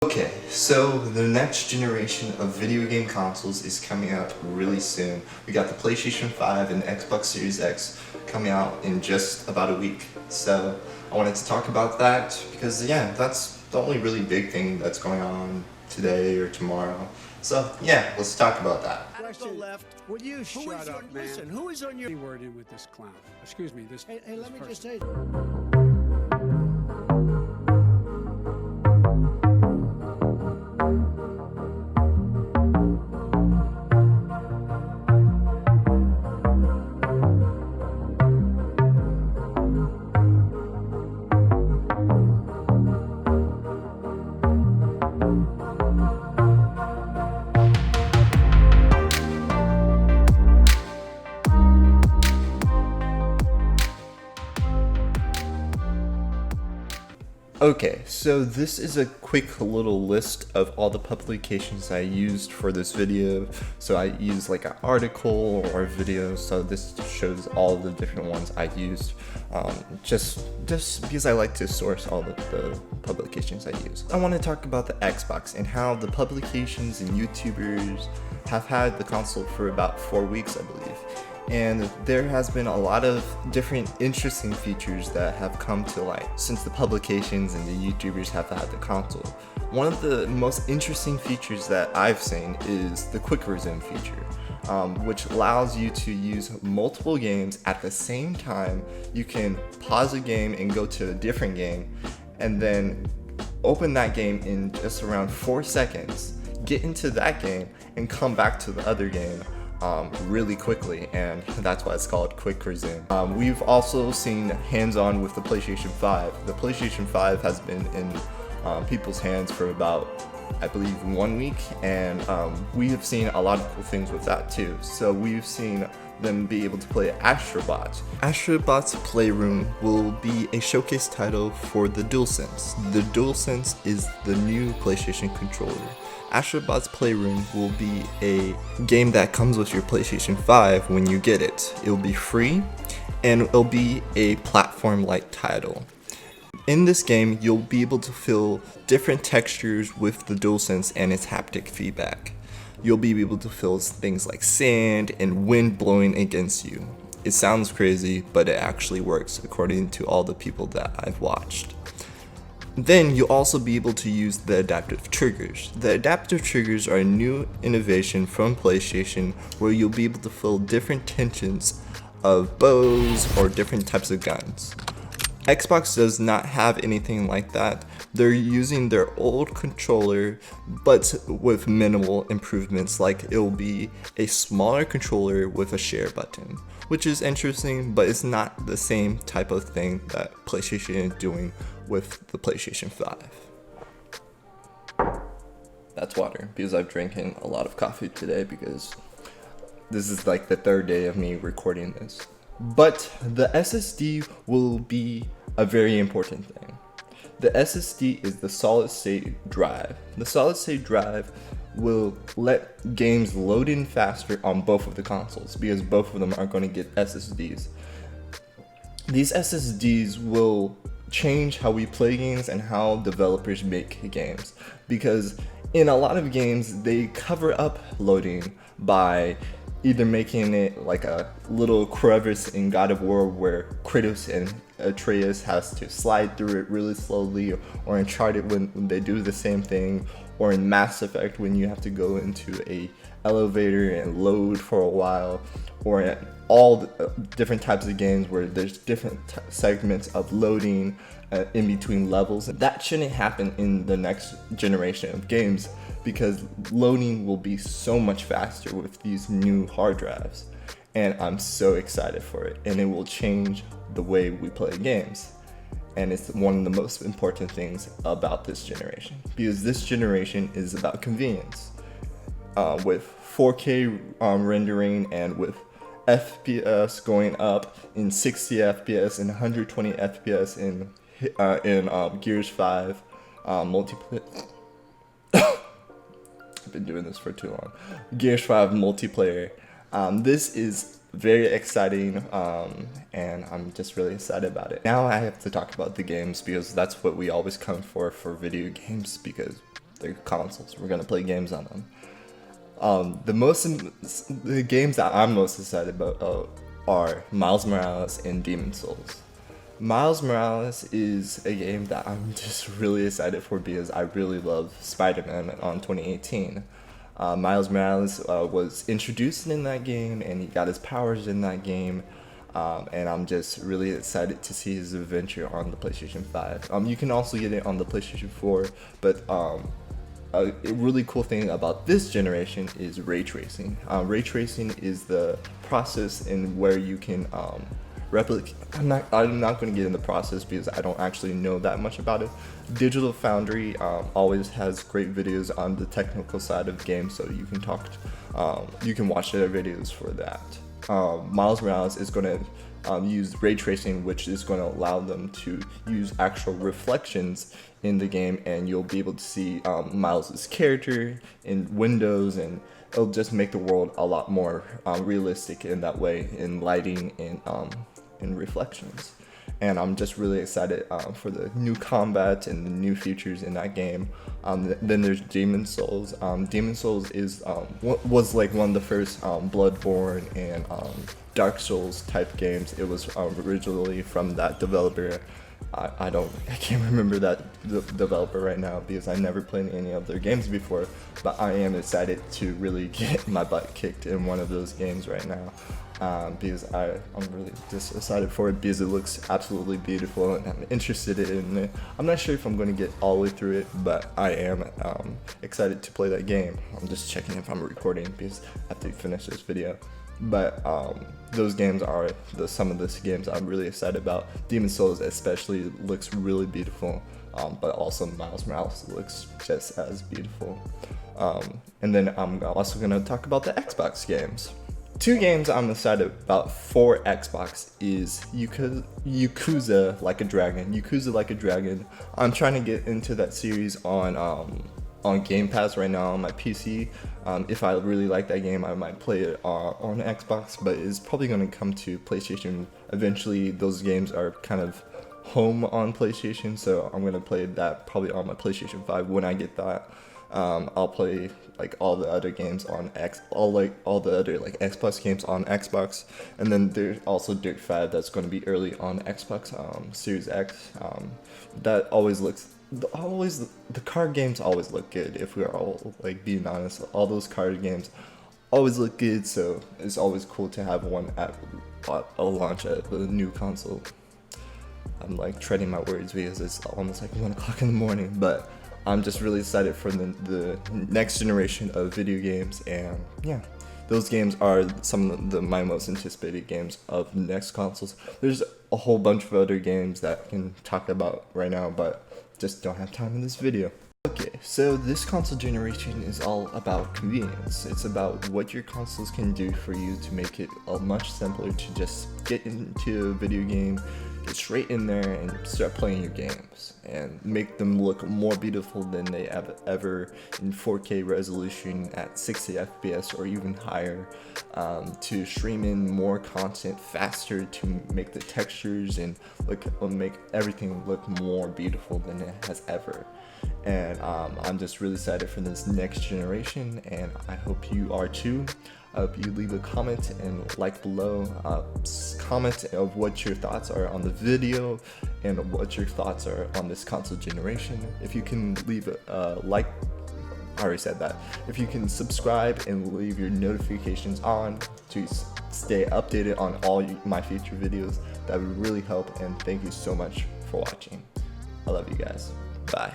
Okay, so the next generation of video game consoles is coming out really soon. We got the PlayStation 5 and Xbox Series X coming out in just about a week. So I wanted to talk about that because yeah, that's the only really big thing that's going on today or tomorrow. So yeah, let's talk about that. Question left. Will you shut up, man? Listen, who is on your word in with this clown? Excuse me, this. Hey, let me just say. Okay, so this is a quick little list of all the publications I used for this video. So I used like an article or a video, so this shows all the different ones I used, just because I like to source all the publications I use. I want to talk about the Xbox and how the publications and YouTubers have had the console for about 4 weeks, I believe. And there has been a lot of different interesting features that have come to light since the publications and the YouTubers have had the console. One of the most interesting features that I've seen is the quick resume feature, which allows you to use multiple games at the same time. You can pause a game and go to a different game and then open that game in just around 4 seconds, get into that game and come back to the other game really quickly, and that's why it's called quick resume. We've also seen hands-on with the PlayStation 5. The PlayStation 5 has been in people's hands for about, I believe, 1 week, and we have seen a lot of cool things with that too. So we've seen them be able to play Astrobot. Astrobot's Playroom will be a showcase title for the DualSense. The DualSense is the new PlayStation controller. Astrobot's Playroom will be a game that comes with your PlayStation 5 when you get it. It'll be free, and it'll be a platform-like title. In this game, you'll be able to feel different textures with the DualSense and its haptic feedback. You'll be able to feel things like sand and wind blowing against you. It sounds crazy, but it actually works according to all the people that I've watched. Then you'll also be able to use the adaptive triggers. The adaptive triggers are a new innovation from PlayStation where you'll be able to feel different tensions of bows or different types of guns. Xbox does not have anything like that. They're using their old controller but with minimal improvements, like it'll be a smaller controller with a share button, which is interesting, but it's not the same type of thing that PlayStation is doing with the PlayStation 5. That's water, because I've drinking a lot of coffee today because this is like the third day of me recording this. But the SSD will be a very important thing. The SSD is the solid state drive. The solid state drive will let games load in faster on both of the consoles because both of them are going to get SSDs. These SSDs will change how we play games and how developers make games, because in a lot of games they cover up loading by either making it like a little crevice in God of War where Kratos and Atreus has to slide through it really slowly, or in Uncharted when they do the same thing, or in Mass Effect when you have to go into a elevator and load for a while, or in all the different types of games where there's different segments of loading in between levels. That shouldn't happen in the next generation of games because loading will be so much faster with these new hard drives, and I'm so excited for it, and it will change the way we play games. And it's one of the most important things about this generation, because this generation is about convenience. With 4K rendering and with FPS going up in 60 FPS and 120 FPS in Gears 5 multiplayer. I've been doing this for too long. Gears 5 multiplayer. This is very exciting, and I'm just really excited about it. Now I have to talk about the games because that's what we always come for video games, because they're consoles. We're gonna play games on them. The games that I'm most excited about are Miles Morales and Demon Souls. Miles Morales is a game that I'm just really excited for because I really love Spider-Man on 2018. Miles Morales was introduced in that game, and he got his powers in that game. And I'm just really excited to see his adventure on the PlayStation 5. You can also get it on the PlayStation 4, but a really cool thing about this generation is ray tracing. Ray tracing is the process in where you can replicate. I'm not going to get in the process because I don't actually know that much about it. Digital Foundry always has great videos on the technical side of games, so you can watch their videos for that. Miles Morales is going to use ray tracing, which is going to allow them to use actual reflections in the game, and you'll be able to see Miles' character in windows, and it'll just make the world a lot more realistic in that way, in lighting and in reflections. And I'm just really excited for the new combat and the new features in that game. Then there's Demon Souls. Demon Souls was like one of the first Bloodborne and Dark Souls type games. It was originally from that developer. I can't remember that developer right now because I never played any of their games before, but I am excited to really get my butt kicked in one of those games right now. Because I'm really just excited for it because it looks absolutely beautiful and I'm interested in it. I'm not sure if I'm going to get all the way through it, but I am excited to play that game. I'm just checking if I'm recording because I have to finish this video. But those games are some of the games I'm really excited about. Demon Souls especially looks really beautiful, but also Miles Morales looks just as beautiful. And then I'm also going to talk about the Xbox games. Two games I'm excited about for Xbox is Yakuza Like a Dragon. Yakuza Like a Dragon. I'm trying to get into that series on Game Pass right now on my PC. If I really like that game, I might play it on Xbox, but it's probably going to come to PlayStation eventually. Those games are kind of home on PlayStation, so I'm going to play that probably on my PlayStation 5 when I get that. I'll play like all the other games on all the other like Xbox games on Xbox, and then there's also Dirt 5 that's going to be early on Xbox Series X. That always looks the card games always look good. If we're all like being honest, all those card games always look good. So it's always cool to have one at a launch at the new console. I'm like treading my words because it's almost like 1 o'clock in the morning, but I'm just really excited for the next generation of video games, and yeah, those games are some of my most anticipated games of the next consoles. There's a whole bunch of other games that I can talk about right now, but just don't have time in this video. Okay, so this console generation is all about convenience. It's about what your consoles can do for you to make it much simpler to just get into a video game, get straight in there and start playing your games and make them look more beautiful than they have ever in 4K resolution at 60 FPS or even higher, to stream in more content faster, to make the textures and make everything look more beautiful than it has ever. And I'm just really excited for this next generation, and I hope you are too. I hope you leave a comment and like below. Comment of what your thoughts are on the video and what your thoughts are on this console generation. If you can leave a like, I already said that. If you can subscribe and leave your notifications on to stay updated on all my future videos, that would really help. And thank you so much for watching. I love you guys. Bye.